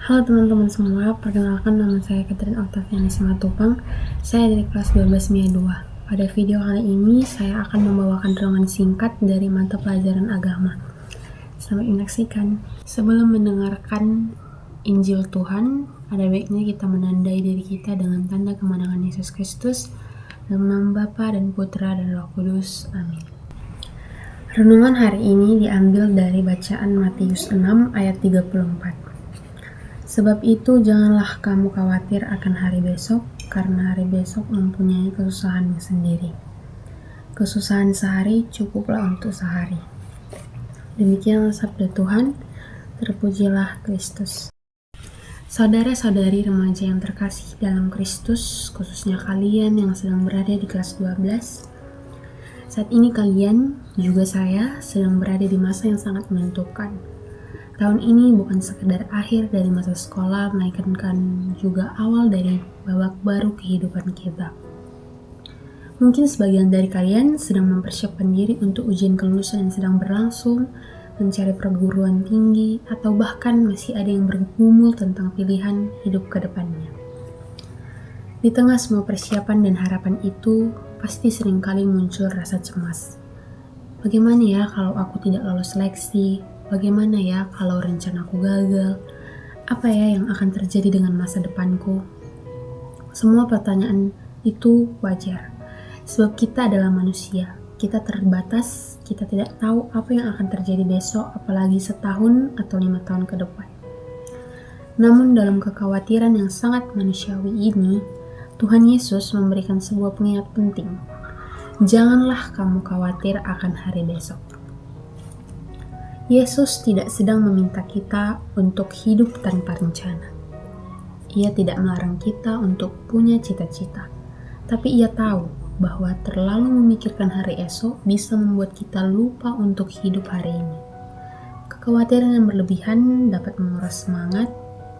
Halo teman-teman semua, perkenalkan nama saya Catherine Octaviani Simatupang. Saya dari kelas 12 MIA 2. Pada video kali ini, saya akan membawakan renungan singkat dari mata pelajaran agama. Selamat menyaksikan. Sebelum mendengarkan Injil Tuhan, ada baiknya kita menandai diri kita dengan tanda kemenangan Yesus Kristus, dalam nama Bapa dan Putra dan Roh Kudus. Amin. Renungan hari ini diambil dari bacaan Matius 6 ayat 34. Sebab itu janganlah kamu khawatir akan hari besok, karena hari besok mempunyai kesusahannya sendiri. Kesusahan sehari cukuplah untuk sehari. Demikianlah sabda Tuhan, terpujilah Kristus. Saudara-saudari remaja yang terkasih dalam Kristus, khususnya kalian yang sedang berada di kelas 12, saat ini kalian, juga saya, sedang berada di masa yang sangat menentukan. Tahun ini bukan sekedar akhir dari masa sekolah, melainkan juga awal dari babak baru kehidupan kita. Mungkin sebagian dari kalian sedang mempersiapkan diri untuk ujian kelulusan yang sedang berlangsung, mencari perguruan tinggi, atau bahkan masih ada yang bergumul tentang pilihan hidup ke depannya. Di tengah semua persiapan dan harapan itu, pasti seringkali muncul rasa cemas. Bagaimana ya kalau aku tidak lolos seleksi? Bagaimana ya kalau rencanaku gagal? Apa ya yang akan terjadi dengan masa depanku? Semua pertanyaan itu wajar, sebab kita adalah manusia. Kita terbatas, kita tidak tahu apa yang akan terjadi besok, apalagi setahun atau 5 tahun ke depan. Namun dalam kekhawatiran yang sangat manusiawi ini, Tuhan Yesus memberikan sebuah pengingat penting. Janganlah kamu khawatir akan hari besok. Yesus tidak sedang meminta kita untuk hidup tanpa rencana. Ia tidak melarang kita untuk punya cita-cita, tapi ia tahu bahwa terlalu memikirkan hari esok bisa membuat kita lupa untuk hidup hari ini. Kekhawatiran yang berlebihan dapat menguras semangat,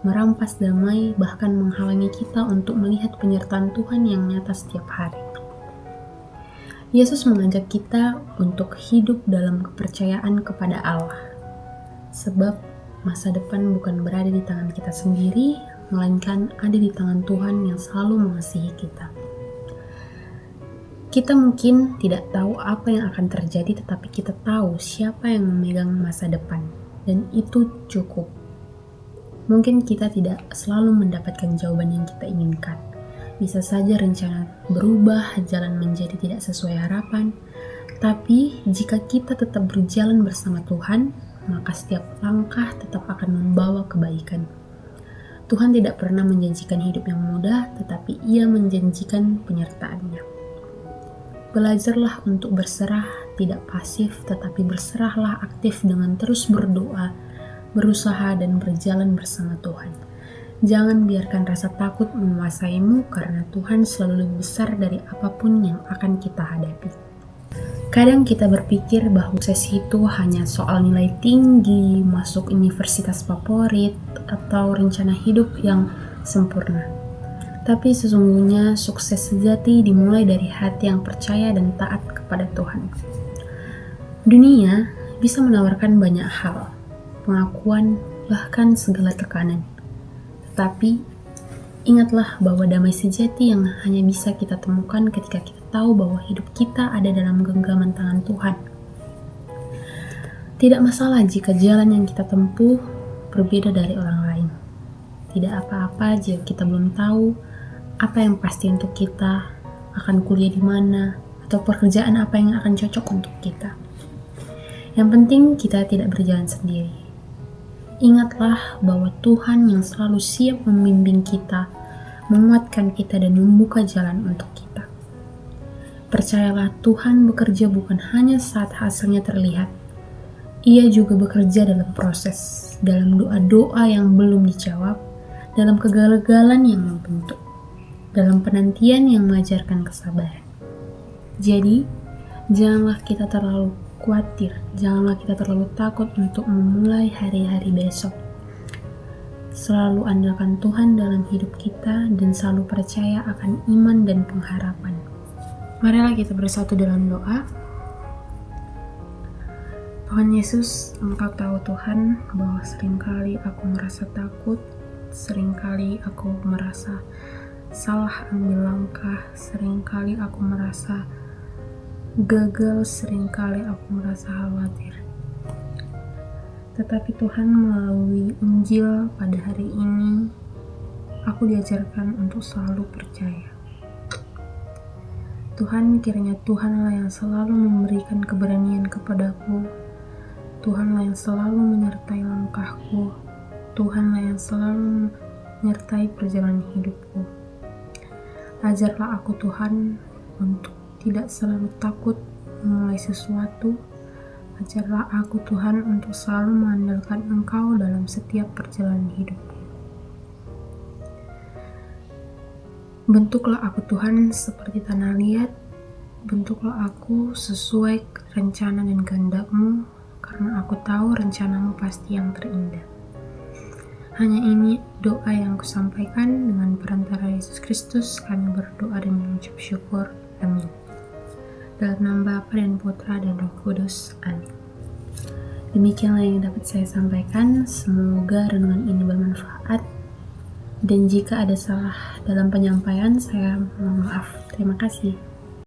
merampas damai, bahkan menghalangi kita untuk melihat penyertaan Tuhan yang nyata setiap hari. Yesus mengajak kita untuk hidup dalam kepercayaan kepada Allah. Sebab masa depan bukan berada di tangan kita sendiri, melainkan ada di tangan Tuhan yang selalu mengasihi kita. Kita mungkin tidak tahu apa yang akan terjadi, tetapi kita tahu siapa yang memegang masa depan, dan itu cukup. Mungkin kita tidak selalu mendapatkan jawaban yang kita inginkan. Bisa saja rencana berubah, jalan menjadi tidak sesuai harapan. Tapi jika kita tetap berjalan bersama Tuhan, maka setiap langkah tetap akan membawa kebaikan. Tuhan tidak pernah menjanjikan hidup yang mudah, tetapi Ia menjanjikan penyertaan-Nya. Belajarlah untuk berserah, tidak pasif, tetapi berserahlah aktif dengan terus berdoa, berusaha, dan berjalan bersama Tuhan. Jangan biarkan rasa takut menguasaimu, karena Tuhan selalu lebih besar dari apapun yang akan kita hadapi. Kadang kita berpikir bahwa sukses itu hanya soal nilai tinggi, masuk universitas favorit, atau rencana hidup yang sempurna. Tapi sesungguhnya sukses sejati dimulai dari hati yang percaya dan taat kepada Tuhan. Dunia bisa menawarkan banyak hal, pengakuan, bahkan segala tekanan. Tapi, ingatlah bahwa damai sejati yang hanya bisa kita temukan ketika kita tahu bahwa hidup kita ada dalam genggaman tangan Tuhan. Tidak masalah jika jalan yang kita tempuh berbeda dari orang lain. Tidak apa-apa jika kita belum tahu apa yang pasti untuk kita, akan kuliah di mana, atau pekerjaan apa yang akan cocok untuk kita. Yang penting kita tidak berjalan sendiri. Ingatlah bahwa Tuhan yang selalu siap membimbing kita, menguatkan kita, dan membuka jalan untuk kita. Percayalah, Tuhan bekerja bukan hanya saat hasilnya terlihat. Ia juga bekerja dalam proses, dalam doa-doa yang belum dijawab, dalam kegagalan yang membentuk, dalam penantian yang mengajarkan kesabaran. Jadi, janganlah kita terlalu khawatir, janganlah kita terlalu takut untuk memulai hari-hari besok. Selalu andalkan Tuhan dalam hidup kita dan selalu percaya akan iman dan pengharapan. Marilah kita bersatu dalam doa. Tuhan Yesus, Engkau tahu Tuhan bahwa seringkali aku merasa takut, seringkali aku merasa salah ambil langkah, seringkali aku merasa gagal, seringkali aku merasa khawatir. Tetapi Tuhan, melalui Injil pada hari ini, aku diajarkan untuk selalu percaya. Tuhan, kiranya Tuhanlah yang selalu memberikan keberanian kepadaku. Tuhanlah yang selalu menyertai langkahku. Tuhanlah yang selalu menyertai perjalanan hidupku. Ajarlah aku, Tuhan, untuk tidak selalu takut memulai sesuatu. Ajarlah aku, Tuhan, untuk selalu mengandalkan Engkau dalam setiap perjalanan hidupku. Bentuklah aku, Tuhan, seperti tanah liat. Bentuklah aku sesuai rencana dan kehendak-Mu, karena aku tahu rencana-Mu pasti yang terindah. Hanya ini doa yang kusampaikan. Dengan perantara Yesus Kristus kami berdoa dan mengucap syukur. Amin. Dalam nama Bapa dan Putra dan Roh Kudus. Amin. Demikianlah yang dapat saya sampaikan. Semoga renungan ini bermanfaat. Dan jika ada salah dalam penyampaian, saya mohon maaf. Terima kasih.